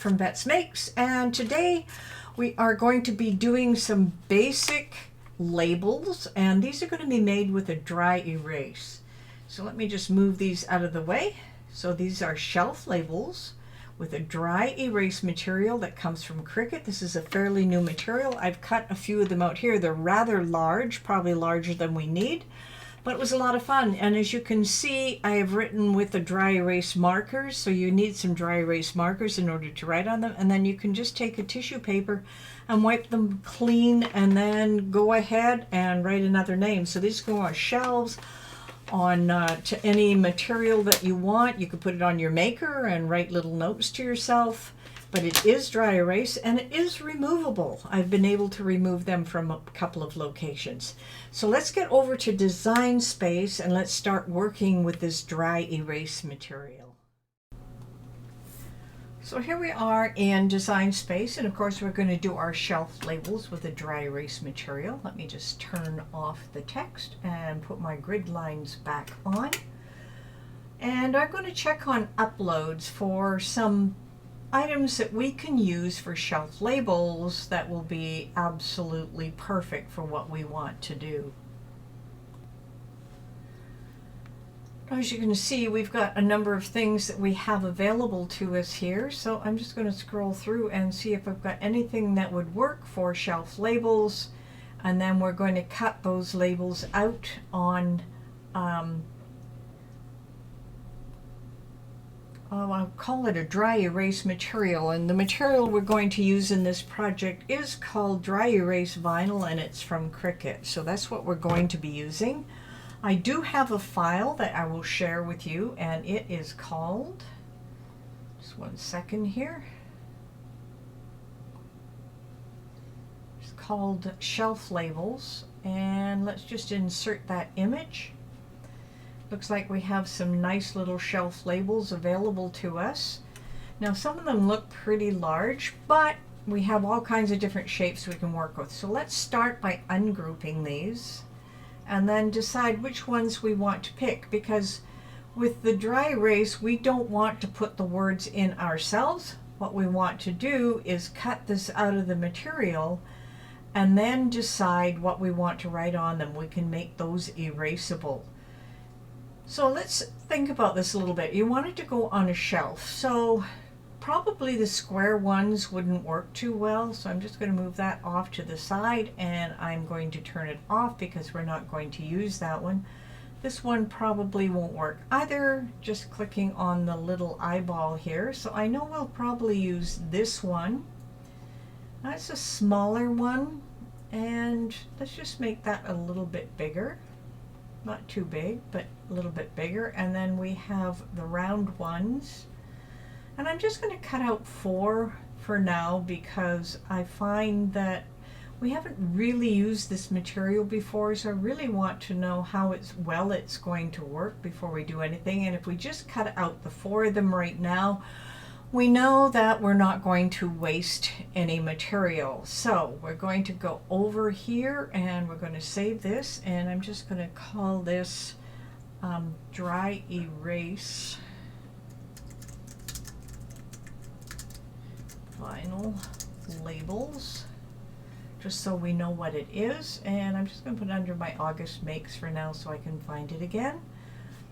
from Bet's Makes, and today we are going to be doing some basic labels, and these are going to be made with a dry erase. So let me just move these out of the way. So these are shelf labels with a dry erase material that comes from Cricut. This is a fairly new material. I've cut a few of them out here. They're rather large, probably larger than we need, but it was a lot of fun. And as you can see, I have written with the dry erase markers. So you need some dry erase markers in order to write on them. And then you can just take a tissue paper and wipe them clean and then go ahead and write another name. So these go on shelves, on to any material that you want. You could put it on your maker and write little notes to yourself. But it is dry erase and it is removable. I've been able to remove them from a couple of locations. So let's get over to Design Space and let's start working with this dry erase material. So here we are in Design Space, and of course we're going to do our shelf labels with a dry erase material. Let me just turn off the text and put my grid lines back on. And I'm going to check on uploads for some items that we can use for shelf labels that will be absolutely perfect for what we want to do. As you can see, we've got a number of things that we have available to us here, so I'm just going to scroll through and see if I've got anything that would work for shelf labels, and then we're going to cut those labels out on I'll call it a dry erase material, and the material we're going to use in this project is called dry erase vinyl, and it's from Cricut. So that's what we're going to be using. I do have a file that I will share with you, and it is called, just one second here, it's called Shelf Labels, and let's just insert that image. Looks like we have some nice little shelf labels available to us. Now some of them look pretty large, but we have all kinds of different shapes we can work with. So let's start by ungrouping these and then decide which ones we want to pick, because with the dry erase we don't want to put the words in ourselves. What we want to do is cut this out of the material and then decide what we want to write on them. We can make those erasable. So let's think about this a little bit. You want it to go on a shelf, so probably the square ones wouldn't work too well, so I'm just going to move that off to the side, and I'm going to turn it off because we're not going to use that one. This one probably won't work either, just clicking on the little eyeball here. So I know we'll probably use this one. That's a smaller one, and let's just make that a little bit bigger. Not too big, but a little bit bigger. And then we have the round ones, and I'm just going to cut out 4 for now because I find that we haven't really used this material before, so I really want to know how it's going to work before we do anything. And if we just cut out the 4 of them right now, we know that we're not going to waste any material. So we're going to go over here and we're going to save this, and I'm just going to call this dry erase vinyl labels, just so we know what it is. And I'm just going to put it under my August Makes for now so I can find it again.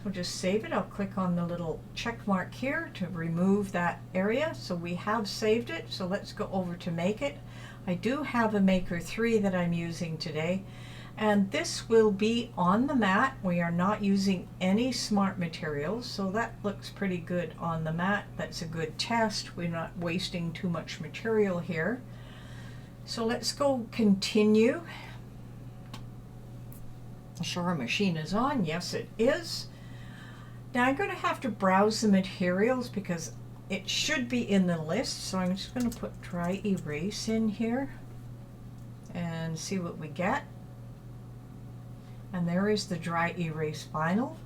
So just save it. I'll click on the little check mark here to remove that area. So we have saved it. So let's go over to Make It. I do have a Maker 3 that I'm using today, and this will be on the mat. We are not using any smart materials, so that looks pretty good on the mat. That's a good test. We're not wasting too much material here. So let's go continue. Sure, our machine is on. Yes, it is. Now I'm going to have to browse the materials because it should be in the list. So I'm just going to put dry erase in here and see what we get. And there is the dry erase vinyl.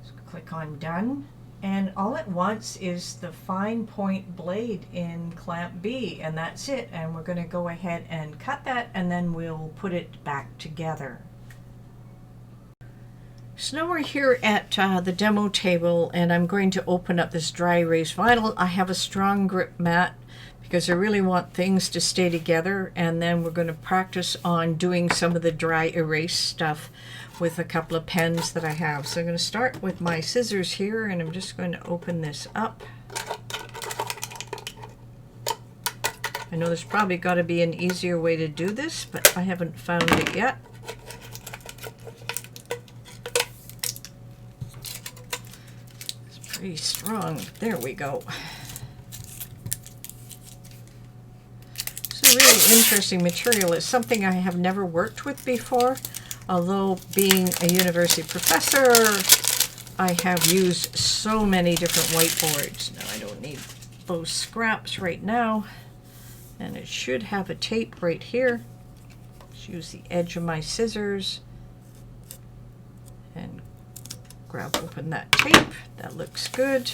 So click on done. And all it wants is the fine point blade in clamp B, and that's it. And we're going to go ahead and cut that, and then we'll put it back together. So now we're here at the demo table, and I'm going to open up this dry erase vinyl. I have a strong grip mat because I really want things to stay together, and then we're going to practice on doing some of the dry erase stuff with a couple of pens that I have. So I'm going to start with my scissors here, and I'm just going to open this up. I know there's probably got to be an easier way to do this, but I haven't found it yet. Pretty strong. There we go. It's a really interesting material. It's something I have never worked with before, although being a university professor, I have used so many different whiteboards. Now I don't need those scraps right now, and it should have a tape right here. Just use the edge of my scissors and grab open that tape. That looks good.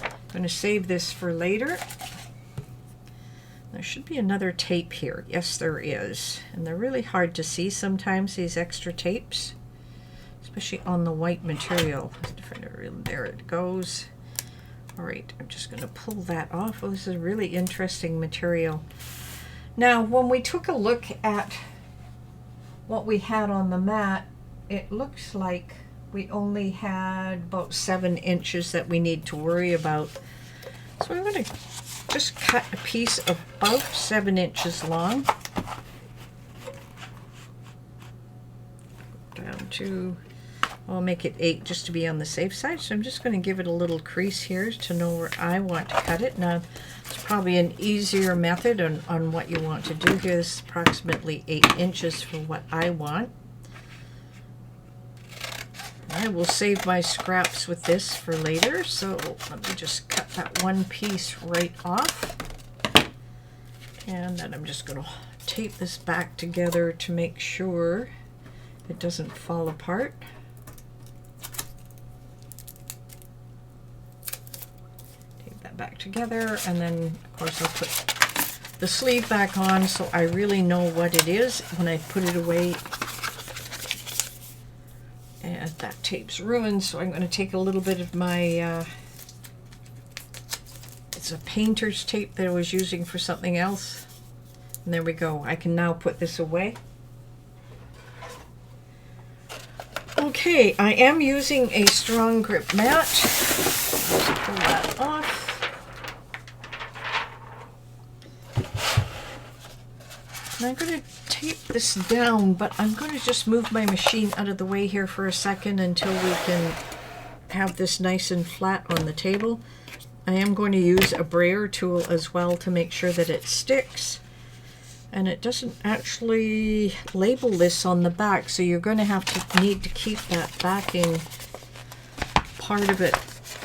I'm going to save this for later. There should be another tape here. Yes, there is. And they're really hard to see sometimes, these extra tapes, especially on the white material. There it goes. All right, I'm just going to pull that off. Oh, this is really interesting material. Now, when we took a look at what we had on the mat, it looks like we only had about 7 inches that we need to worry about. So I'm going to just cut a piece about 7 inches long. Down to, I'll make it 8 just to be on the safe side. So I'm just going to give it a little crease here to know where I want to cut it. Now, it's probably an easier method on what you want to do here. This is approximately 8 inches for what I want. I will save my scraps with this for later, so let me just cut that one piece right off. And then I'm just going to tape this back together to make sure it doesn't fall apart. Tape that back together, and then of course I'll put the sleeve back on so I really know what it is when I put it away. And that tape's ruined, so I'm going to take a little bit of my, it's a painter's tape that I was using for something else. And there we go. I can now put this away. Okay, I am using a strong grip mat. Let's pull that off. And I'm going to tape this down, but I'm going to just move my machine out of the way here for a second until we can have this nice and flat on the table. I am going to use a Brayer tool as well to make sure that it sticks. And it doesn't actually label this on the back, so you're going to need to keep that backing part of it.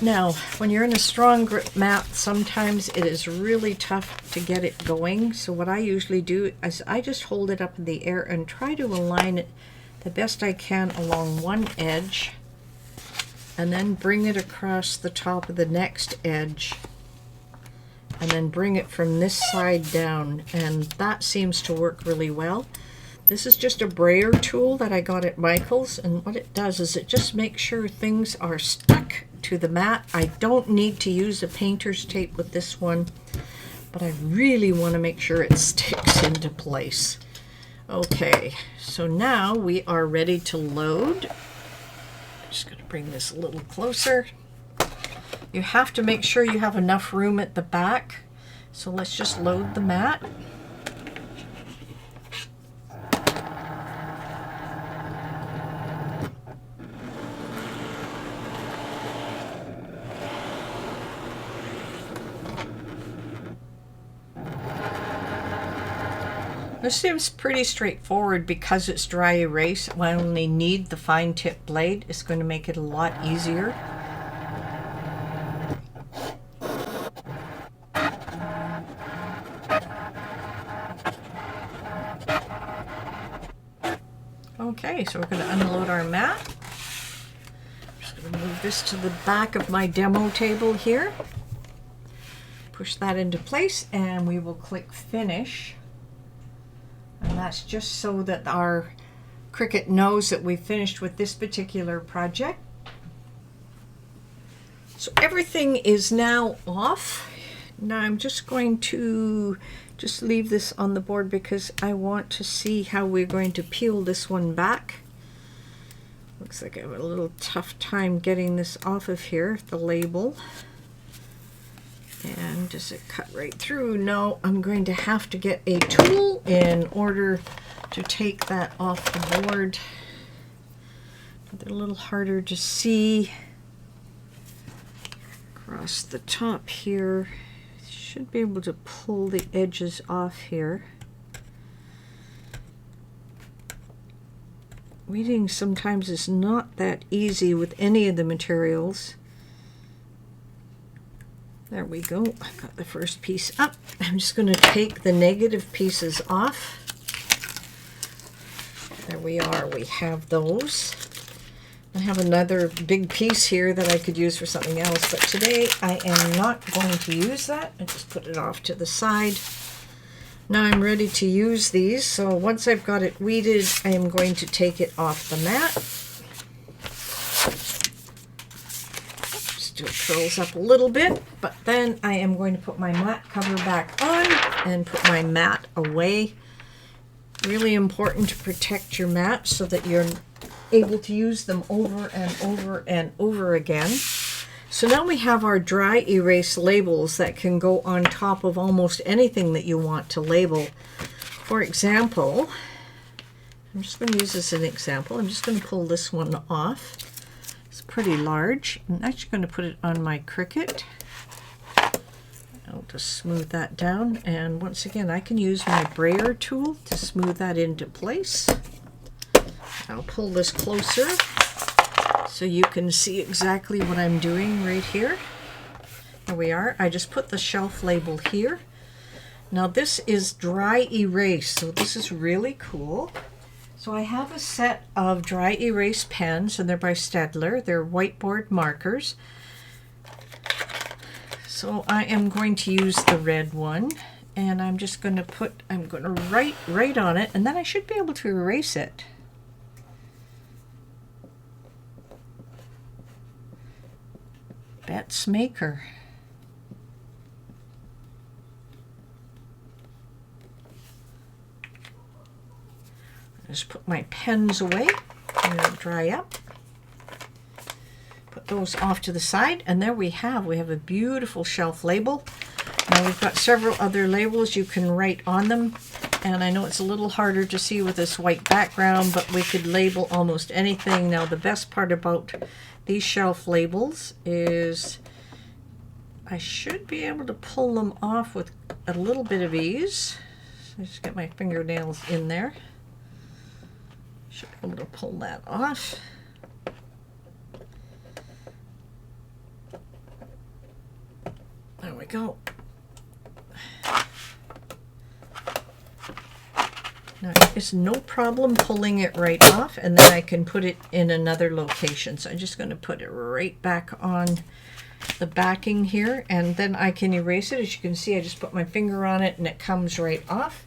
Now, when you're in a strong grip mat, sometimes it is really tough to get it going. So what I usually do is I just hold it up in the air and try to align it the best I can along one edge, and then bring it across the top of the next edge, and then bring it from this side down, and that seems to work really well. This is just a Brayer tool that I got at Michael's, and what it does is it just makes sure things are stuck to the mat. I don't need to use a painter's tape with this one, but I really want to make sure it sticks into place. Okay, so now we are ready to load. Just going to bring this a little closer. You have to make sure you have enough room at the back. So let's just load the mat. This seems pretty straightforward because it's dry erase. I only need the fine tip blade. It's going to make it a lot easier. Okay, so we're going to unload our mat. I'm just going to move this to the back of my demo table here. Push that into place, and we will click finish. And that's just so that our Cricut knows that we've finished with this particular project. So everything is now off. Now I'm just going to just leave this on the board because I want to see how we're going to peel this one back. Looks like I have a little tough time getting this off of here, the label. And does it cut right through? No, I'm going to have to get a tool in order to take that off the board. They're a little harder to see. Across the top here, should be able to pull the edges off here. Weeding sometimes is not that easy with any of the materials. There we go. I got the first piece up. I'm just going to take the negative pieces off. There we are. We have those. I have another big piece here that I could use for something else, but today I am not going to use that. I just put it off to the side. Now I'm ready to use these, so once I've got it weeded, I am going to take it off the mat. Just do it curls up a little bit, but then I am going to put my mat cover back on and put my mat away. Really important to protect your mat so that you're able to use them over and over and over again. So now we have our dry erase labels that can go on top of almost anything that you want to label. For example, I'm just going to use this as an example. I'm just going to pull this one off. It's pretty large. I'm actually going to put it on my Cricut. I'll just smooth that down, and once again I can use my Brayer tool to smooth that into place. I'll pull this closer so you can see exactly what I'm doing right here. There we are. I just put the shelf label here. Now this is dry erase, so this is really cool. So I have a set of dry erase pens, and they're by Staedtler. They're whiteboard markers. So I am going to use the red one, and I'm just going to write on it, and then I should be able to erase it. Bets Maker. Just put my pens away and they'll dry up. Put those off to the side, and there we have a beautiful shelf label. Now we've got several other labels you can write on them, and I know it's a little harder to see with this white background, but we could label almost anything. Now the best part about these shelf labels is I should be able to pull them off with a little bit of ease. So just get my fingernails in there. Should be able to pull that off. There we go. Now it's no problem pulling it right off, and then I can put it in another location. So I'm just going to put it right back on the backing here, and then I can erase it. As you can see, I just put my finger on it and it comes right off.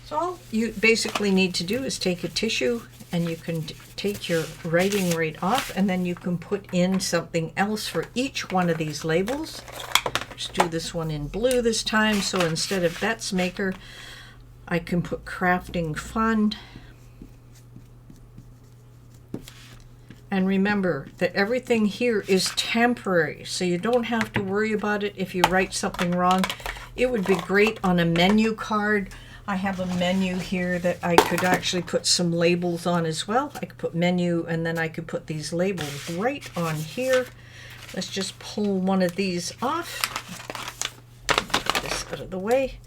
So all you basically need to do is take a tissue, and you can take your writing right off, and then you can put in something else for each one of these labels. Just do this one in blue this time, so instead of Bets Maker, I can put Crafting Fun. And remember that everything here is temporary, so you don't have to worry about it if you write something wrong. It would be great on a menu card. I have a menu here that I could actually put some labels on as well. I could put menu, and then I could put these labels right on here. Let's just pull one of these off. Get this out of the way.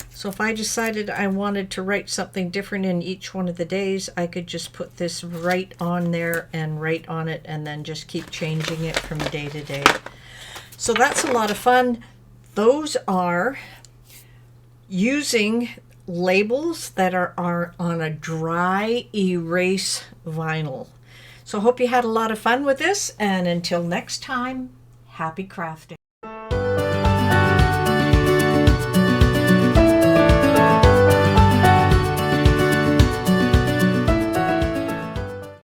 So if I decided I wanted to write something different in each one of the days, I could just put this right on there and write on it, and then just keep changing it from day to day. So that's a lot of fun. Those are using labels that are on a dry erase vinyl. So I hope you had a lot of fun with this, and until next time, happy crafting.